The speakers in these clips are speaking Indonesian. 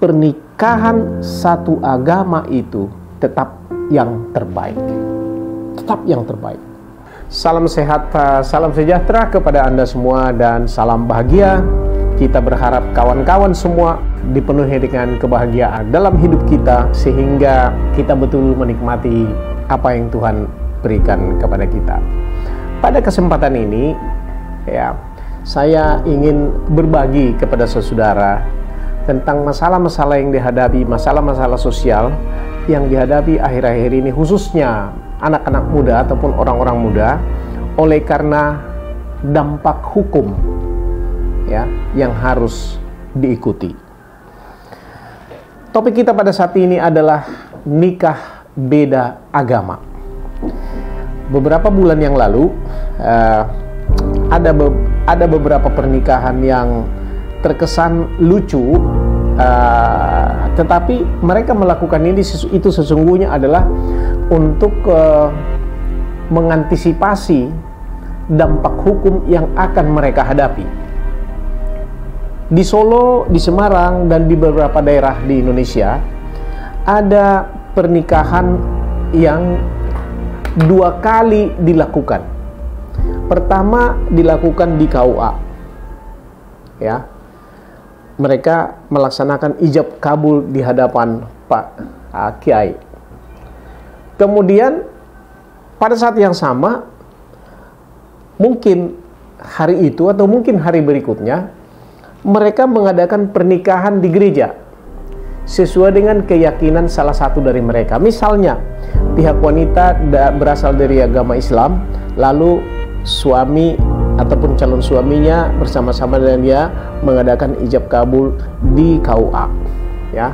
pernikahan satu agama itu tetap yang terbaik. Tetap yang terbaik. Salam sehat, salam sejahtera kepada Anda semua, dan salam bahagia. Kita berharap kawan-kawan semua dipenuhi dengan kebahagiaan dalam hidup kita, sehingga kita betul menikmati apa yang Tuhan berikan kepada kita. Pada kesempatan ini, ya, saya ingin berbagi kepada saudara tentang masalah-masalah yang dihadapi, masalah-masalah sosial yang dihadapi akhir-akhir ini, khususnya anak-anak muda ataupun orang-orang muda, oleh karena dampak hukum, ya, yang harus diikuti. Topik kita pada saat ini adalah nikah beda agama. Beberapa bulan yang lalu ada beberapa pernikahan yang terkesan lucu, tetapi mereka melakukan itu sesungguhnya adalah untuk mengantisipasi dampak hukum yang akan mereka hadapi. Di Solo, di Semarang, dan di beberapa daerah di Indonesia ada pernikahan yang 2 kali dilakukan. Pertama dilakukan di KUA, ya. Mereka melaksanakan ijab kabul di hadapan Pak Kiai. Kemudian pada saat yang sama, mungkin hari itu atau mungkin hari berikutnya, mereka mengadakan pernikahan di gereja sesuai dengan keyakinan salah satu dari mereka. Misalnya, pihak wanita berasal dari agama Islam, lalu suami ataupun calon suaminya bersama-sama dengan dia mengadakan ijab kabul di KUA, ya,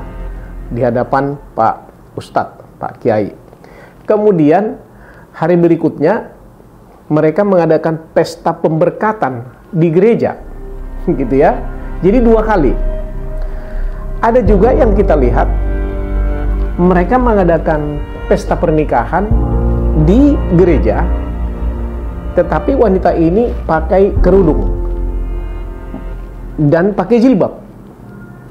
di hadapan Pak Ustadz, Pak Kiai. Kemudian hari berikutnya mereka mengadakan pesta pemberkatan di gereja, gitu ya. Jadi 2 kali. Ada juga yang kita lihat mereka mengadakan pesta pernikahan di gereja, tetapi wanita ini pakai kerudung dan pakai jilbab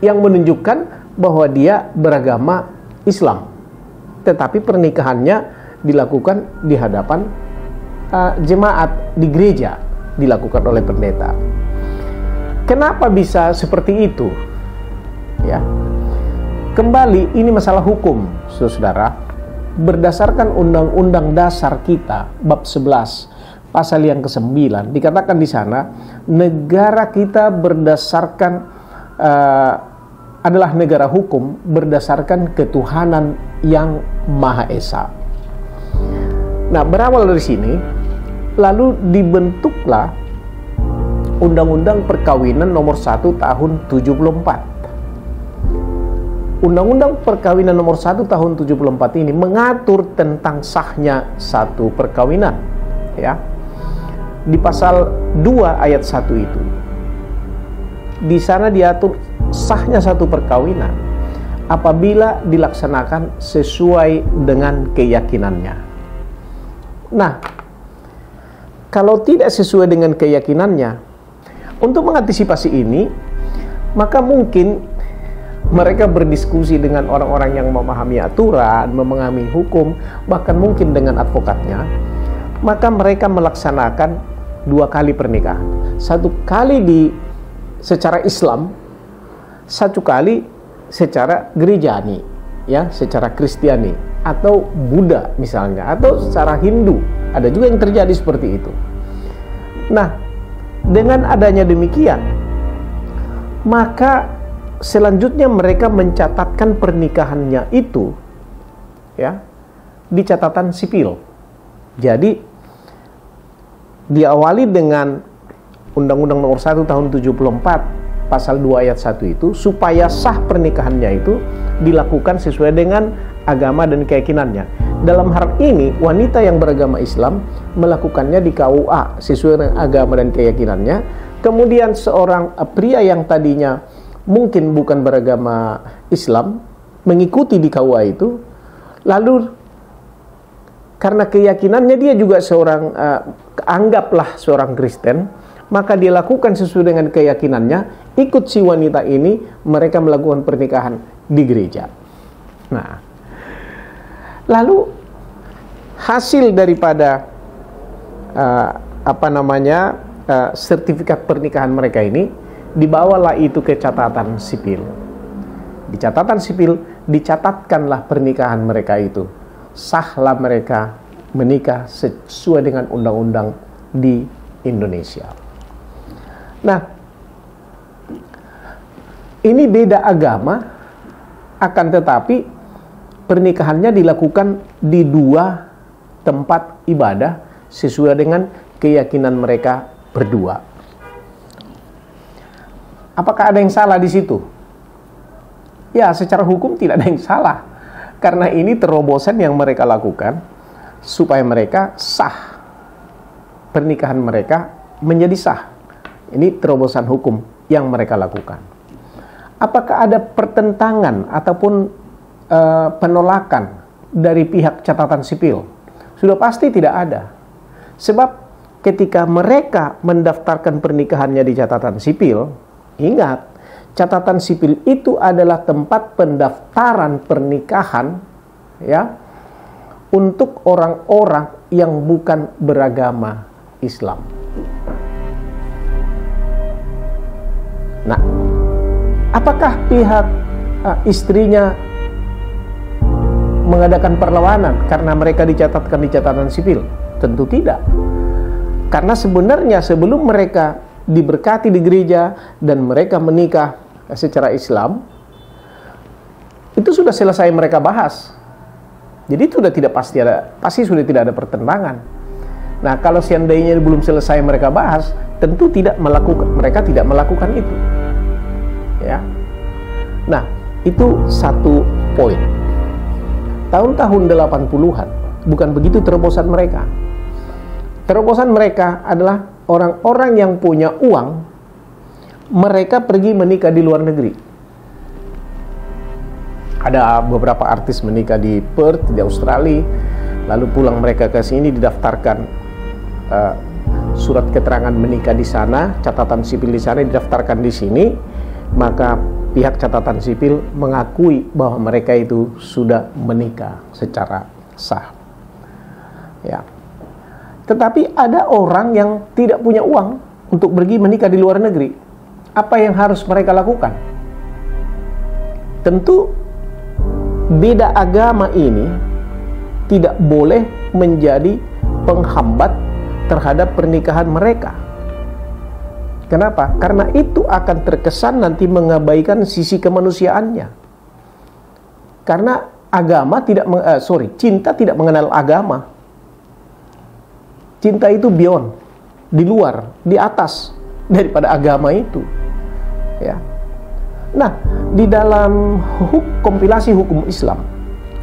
yang menunjukkan bahwa dia beragama Islam, tetapi pernikahannya dilakukan di hadapan jemaat di gereja, dilakukan oleh pendeta. Kenapa bisa seperti itu? Ya, kembali ini masalah hukum, saudara. Berdasarkan Undang-Undang Dasar kita bab 11 pasal yang ke-9, dikatakan di sana negara kita berdasarkan adalah negara hukum berdasarkan ketuhanan yang Maha Esa. Nah, berawal dari sini lalu dibentuklah Undang-Undang Perkawinan nomor 1 tahun 74. Undang-Undang Perkawinan nomor 1 tahun 74 ini mengatur tentang sahnya satu perkawinan, ya. Di pasal 2 ayat 1 itu, di sana diatur sahnya satu perkawinan apabila dilaksanakan sesuai dengan keyakinannya. Nah, kalau tidak sesuai dengan keyakinannya, untuk mengantisipasi ini, maka mungkin mereka berdiskusi dengan orang-orang yang memahami aturan, memahami hukum, bahkan mungkin dengan advokatnya. Maka mereka melaksanakan 2 kali pernikahan. 1 kali secara Islam, 1 kali secara gerejani, ya, secara Kristiani atau Buddha misalnya, atau secara Hindu. Ada juga yang terjadi seperti itu. Nah, dengan adanya demikian, maka selanjutnya mereka mencatatkan pernikahannya itu, ya, di catatan sipil. Jadi diawali dengan Undang-Undang nomor 1 tahun 74 pasal 2 ayat 1 itu, supaya sah pernikahannya itu dilakukan sesuai dengan agama dan keyakinannya. Dalam hal ini, wanita yang beragama Islam melakukannya di KUA sesuai dengan agama dan keyakinannya. Kemudian seorang pria yang tadinya mungkin bukan beragama Islam mengikuti di KUA itu, lalu karena keyakinannya dia juga seorang, anggaplah seorang Kristen, maka dia lakukan sesuai dengan keyakinannya, ikut si wanita ini, mereka melakukan pernikahan di gereja. Nah, lalu hasil daripada sertifikat pernikahan mereka ini, dibawalah itu ke catatan sipil. Di catatan sipil dicatatkanlah pernikahan mereka itu, sahlah mereka menikah sesuai dengan undang-undang di Indonesia. Nah, ini beda agama, akan tetapi pernikahannya dilakukan di dua tempat ibadah sesuai dengan keyakinan mereka berdua. Apakah ada yang salah di situ? Ya, secara hukum tidak ada yang salah, karena ini terobosan yang mereka lakukan supaya mereka sah, pernikahan mereka menjadi sah. Ini terobosan hukum yang mereka lakukan. Apakah ada pertentangan ataupun penolakan dari pihak catatan sipil? Sudah pasti tidak ada. Sebab ketika mereka mendaftarkan pernikahannya di catatan sipil, ingat, catatan sipil itu adalah tempat pendaftaran pernikahan, ya, untuk orang-orang yang bukan beragama Islam. Nah, apakah pihak istrinya mengadakan perlawanan karena mereka dicatatkan di catatan sipil? Tentu tidak. Karena sebenarnya sebelum mereka diberkati di gereja dan mereka menikah secara Islam, itu sudah selesai mereka bahas. Jadi sudah tidak pasti sudah tidak ada pertentangan. Nah, kalau seandainya belum selesai mereka bahas, tentu mereka tidak melakukan itu. Ya. Nah, itu satu poin. Tahun-tahun 80-an bukan begitu terobosan mereka. Terobosan mereka adalah orang-orang yang punya uang, mereka pergi menikah di luar negeri. Ada beberapa artis menikah di Perth, di Australia, lalu pulang mereka ke sini, didaftarkan surat keterangan menikah di sana, catatan sipil di sana, didaftarkan di sini, maka pihak catatan sipil mengakui bahwa mereka itu sudah menikah secara sah. Ya. Tetapi ada orang yang tidak punya uang untuk pergi menikah di luar negeri. Apa yang harus mereka lakukan? Tentu beda agama ini tidak boleh menjadi penghambat terhadap pernikahan mereka. Kenapa? Karena itu akan terkesan nanti mengabaikan sisi kemanusiaannya. Karena cinta tidak mengenal agama. Cinta itu beyond, di luar, di atas daripada agama itu. Ya. Nah, di dalam kompilasi hukum Islam,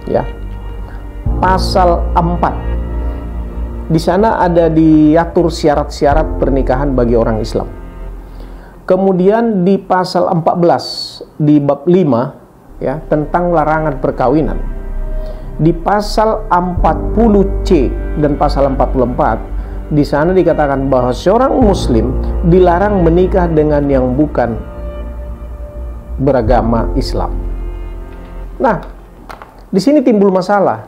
ya, pasal 4, di sana ada diatur syarat-syarat pernikahan bagi orang Islam. Kemudian di pasal 14 di bab 5, ya, tentang larangan perkawinan. Di pasal 40C dan pasal 44, di sana dikatakan bahwa seorang muslim dilarang menikah dengan yang bukan beragama Islam. Nah, di sini timbul masalah.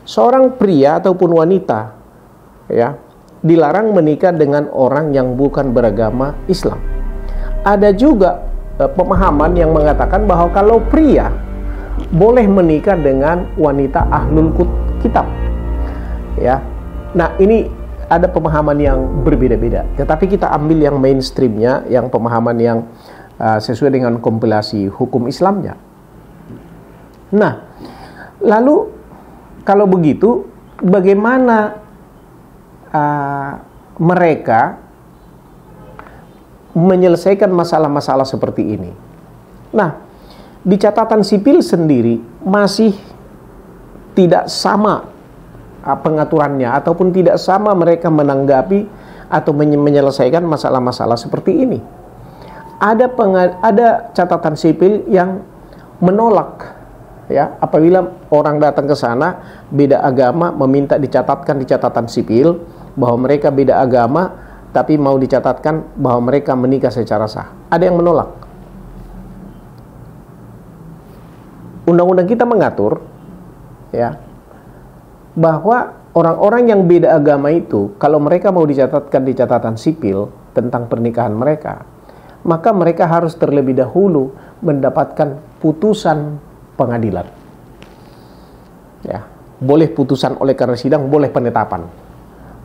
Seorang pria ataupun wanita, ya, dilarang menikah dengan orang yang bukan beragama Islam. Ada juga pemahaman yang mengatakan bahwa kalau pria boleh menikah dengan wanita ahlul kitab. Ya. Nah, ini ada pemahaman yang berbeda-beda. Tetapi kita ambil yang mainstreamnya, yang pemahaman yang sesuai dengan kompilasi hukum Islamnya. Nah, lalu kalau begitu, bagaimana mereka menyelesaikan masalah-masalah seperti ini? Nah, di catatan sipil sendiri masih tidak sama pengaturannya, ataupun tidak sama mereka menanggapi atau menyelesaikan masalah-masalah seperti ini. Ada catatan sipil yang menolak, ya, apabila orang datang ke sana beda agama, meminta dicatatkan di catatan sipil bahwa mereka beda agama, tapi mau dicatatkan bahwa mereka menikah secara sah. Ada yang menolak. Undang-undang kita mengatur ya bahwa orang-orang yang beda agama itu kalau mereka mau dicatatkan di catatan sipil tentang pernikahan mereka, maka mereka harus terlebih dahulu mendapatkan putusan pengadilan. Ya, boleh putusan oleh karena sidang, boleh penetapan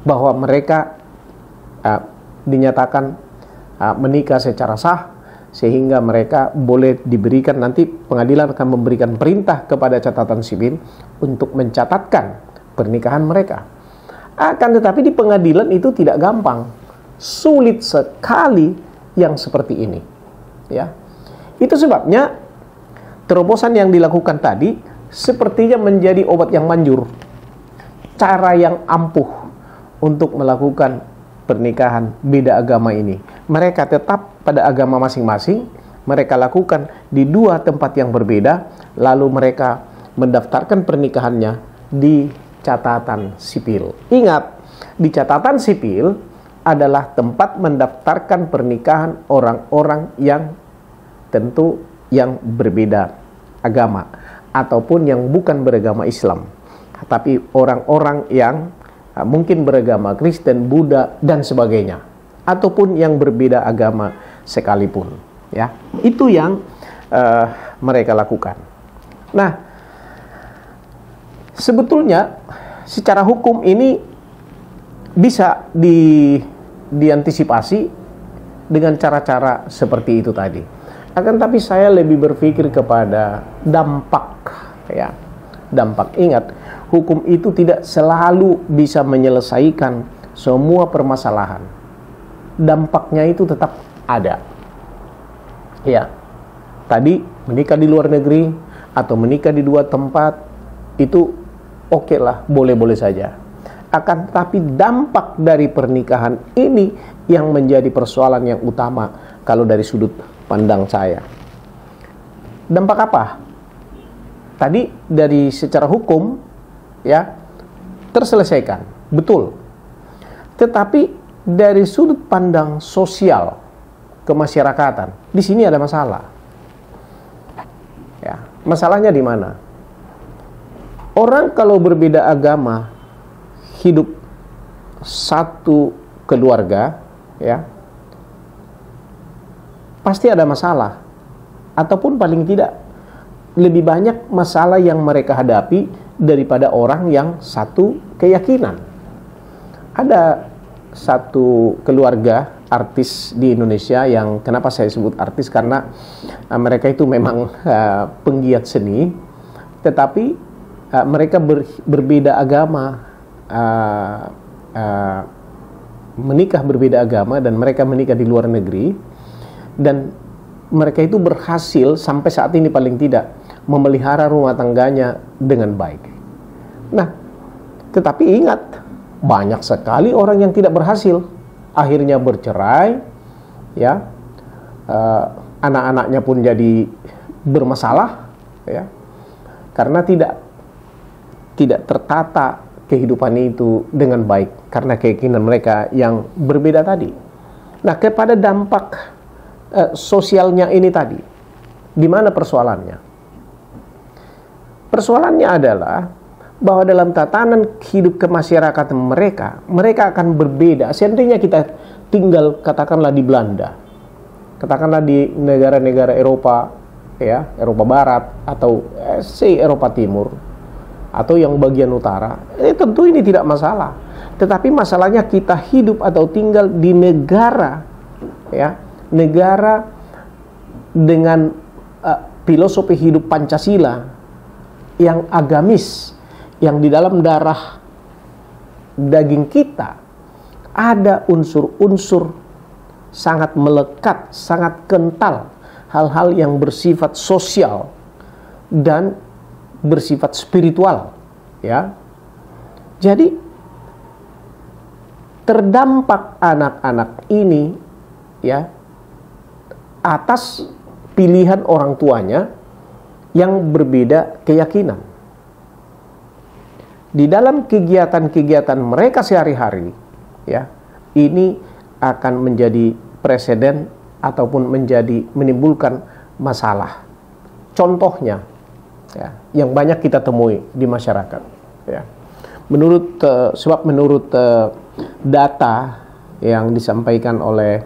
bahwa mereka dinyatakan menikah secara sah, sehingga mereka boleh diberikan, nanti pengadilan akan memberikan perintah kepada catatan sipil untuk mencatatkan pernikahan mereka. Akan tetapi di pengadilan itu tidak gampang, sulit sekali yang seperti ini. Ya, itu sebabnya terobosan yang dilakukan tadi sepertinya menjadi obat yang manjur, cara yang ampuh untuk melakukan pernikahan beda agama ini. Mereka tetap pada agama masing-masing, mereka lakukan di dua tempat yang berbeda, lalu mereka mendaftarkan pernikahannya di catatan sipil. Ingat, di catatan sipil adalah tempat mendaftarkan pernikahan orang-orang yang tentu yang berbeda agama ataupun yang bukan beragama Islam, tapi orang-orang yang mungkin beragama Kristen, Buddha dan sebagainya, ataupun yang berbeda agama sekalipun. Ya, itu yang mereka lakukan. Nah, sebetulnya secara hukum ini bisa diantisipasi dengan cara-cara seperti itu tadi. Akan tapi saya lebih berpikir kepada dampak, ya. Dampak. Ingat, hukum itu tidak selalu bisa menyelesaikan semua permasalahan. Dampaknya itu tetap ada. Ya. Tadi menikah di luar negeri atau menikah di dua tempat itu oke lah, boleh-boleh saja. Akan tetapi dampak dari pernikahan ini yang menjadi persoalan yang utama kalau dari sudut pandang saya. Dampak apa? Tadi dari secara hukum ya terselesaikan, betul. Tetapi dari sudut pandang sosial kemasyarakatan, di sini ada masalah. Ya, masalahnya di mana? Orang kalau berbeda agama, hidup satu keluarga, ya, pasti ada masalah. Ataupun paling tidak lebih banyak masalah yang mereka hadapi daripada orang yang satu keyakinan. Ada satu keluarga artis di Indonesia yang, kenapa saya sebut artis, karena mereka itu memang penggiat seni, tetapi mereka berbeda agama, menikah berbeda agama, dan mereka menikah di luar negeri, dan mereka itu berhasil sampai saat ini paling tidak memelihara rumah tangganya dengan baik. Nah, tetapi ingat, banyak sekali orang yang tidak berhasil, akhirnya bercerai, ya, anak-anaknya pun jadi bermasalah, ya, karena tidak tertata kehidupan itu dengan baik karena keyakinan mereka yang berbeda tadi. Nah, kepada dampak sosialnya ini tadi, di mana persoalannya? Persoalannya adalah bahwa dalam tatanan hidup kemasyarakatan mereka akan berbeda. Seandainya kita tinggal katakanlah di Belanda, katakanlah di negara-negara Eropa, ya, Eropa Barat atau Eropa Timur atau yang bagian utara, tentu ini tidak masalah. Tetapi masalahnya kita hidup atau tinggal di negara, ya, negara dengan filosofi hidup Pancasila yang agamis, yang di dalam darah daging kita ada unsur-unsur sangat melekat, sangat kental, hal-hal yang bersifat sosial dan bersifat spiritual, ya. Jadi terdampak anak-anak ini, ya, atas pilihan orang tuanya yang berbeda keyakinan. Di dalam kegiatan-kegiatan mereka sehari-hari, ya, ini akan menjadi presiden ataupun menimbulkan masalah. Contohnya, ya, yang banyak kita temui di masyarakat, ya. Menurut data yang disampaikan oleh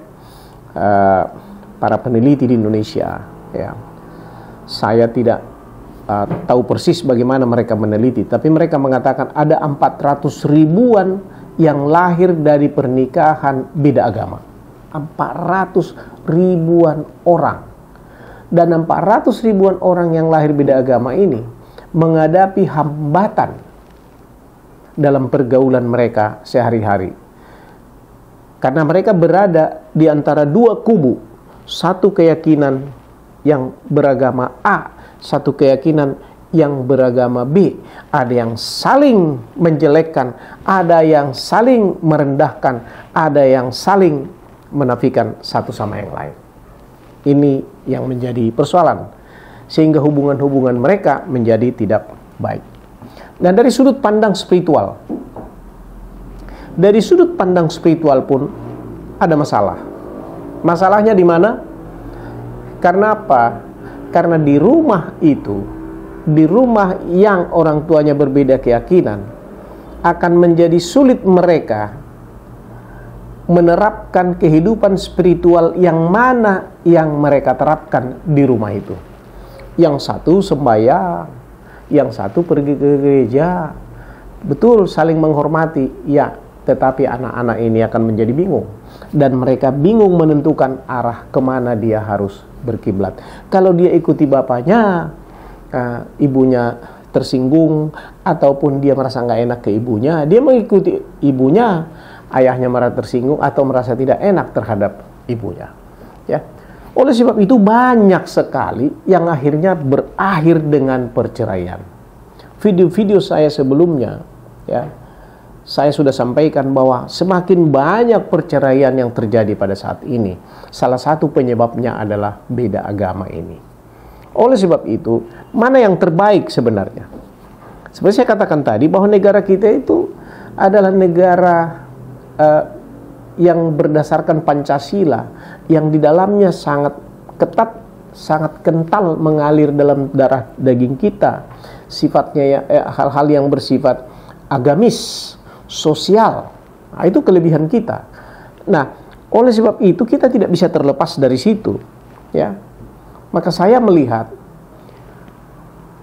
para peneliti di Indonesia, ya, saya tidak tahu persis bagaimana mereka meneliti, tapi mereka mengatakan ada 400 ribuan yang lahir dari pernikahan beda agama. 400 ribuan orang. Dan 400 ribuan orang yang lahir beda agama ini menghadapi hambatan dalam pergaulan mereka sehari-hari. Karena mereka berada di antara dua kubu. Satu keyakinan yang beragama A, satu keyakinan yang beragama B. Ada yang saling menjelekkan, ada yang saling merendahkan, ada yang saling menafikan satu sama yang lain. Ini yang menjadi persoalan, sehingga hubungan-hubungan mereka menjadi tidak baik. Dan dari sudut pandang spiritual, pun ada masalah. Masalahnya di mana? Karena apa? Karena di rumah itu, di rumah yang orang tuanya berbeda keyakinan, akan menjadi sulit mereka menerapkan kehidupan spiritual yang mana yang mereka terapkan di rumah itu. Yang satu sembahyang, yang satu pergi ke gereja, betul saling menghormati, ya, tetapi anak-anak ini akan menjadi bingung, dan mereka bingung menentukan arah kemana dia harus berkiblat. Kalau dia ikuti bapaknya, ibunya tersinggung, ataupun dia merasa nggak enak ke ibunya, dia mengikuti ibunya, ayahnya merasa tersinggung atau merasa tidak enak terhadap ibunya, ya. Oleh sebab itu banyak sekali yang akhirnya berakhir dengan perceraian. Video-video saya sebelumnya, ya, saya sudah sampaikan bahwa semakin banyak perceraian yang terjadi pada saat ini. Salah satu penyebabnya adalah beda agama ini. Oleh sebab itu, mana yang terbaik sebenarnya? Seperti saya katakan tadi, bahwa negara kita itu adalah negara yang berdasarkan Pancasila, yang di dalamnya sangat ketat, sangat kental mengalir dalam darah daging kita. Sifatnya ya, hal-hal yang bersifat agamis, sosial. Nah, itu kelebihan kita. Nah, oleh sebab itu kita tidak bisa terlepas dari situ, ya. Maka saya melihat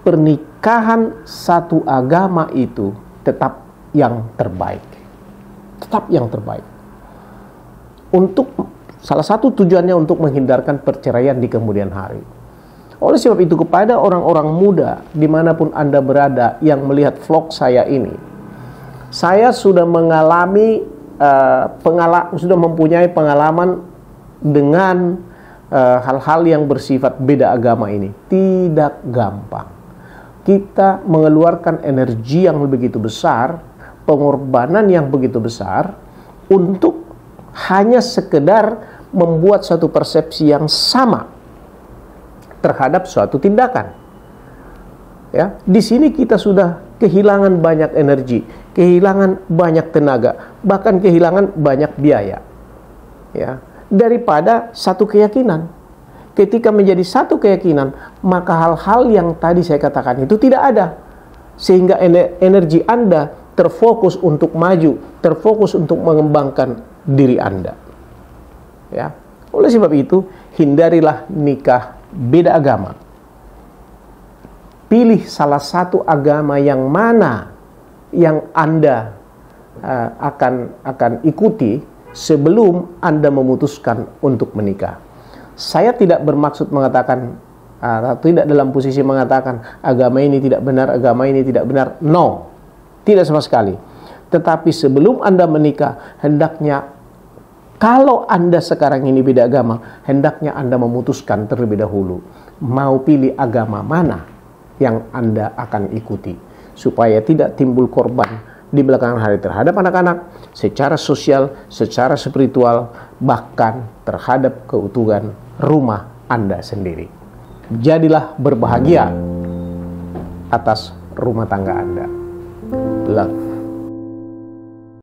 pernikahan satu agama itu tetap yang terbaik. Tetap yang terbaik. Untuk salah satu tujuannya untuk menghindarkan perceraian di kemudian hari. Oleh sebab itu, kepada orang-orang muda dimanapun Anda berada yang melihat vlog saya ini, saya sudah sudah mempunyai pengalaman dengan hal-hal yang bersifat beda agama ini. Tidak gampang. Kita mengeluarkan energi yang begitu besar, pengorbanan yang begitu besar, untuk hanya sekedar membuat suatu persepsi yang sama terhadap suatu tindakan. Ya, di sini kita sudah kehilangan banyak energi, kehilangan banyak tenaga, bahkan kehilangan banyak biaya. Ya, daripada satu keyakinan. Ketika menjadi satu keyakinan, maka hal-hal yang tadi saya katakan itu tidak ada. Sehingga energi Anda terfokus untuk maju, terfokus untuk mengembangkan diri Anda. Ya. Oleh sebab itu, hindarilah nikah beda agama. Pilih salah satu agama yang mana yang Anda akan ikuti sebelum Anda memutuskan untuk menikah. Saya tidak bermaksud mengatakan tidak dalam posisi mengatakan agama ini tidak benar, agama ini tidak benar. No, tidak sama sekali. Tetapi sebelum Anda menikah, hendaknya, kalau Anda sekarang ini beda agama, hendaknya Anda memutuskan terlebih dahulu mau pilih agama mana yang Anda akan ikuti, supaya tidak timbul korban di belakangan hari terhadap anak-anak, secara sosial, secara spiritual, bahkan terhadap keutuhan rumah Anda sendiri. Jadilah berbahagia atas rumah tangga Anda. Love.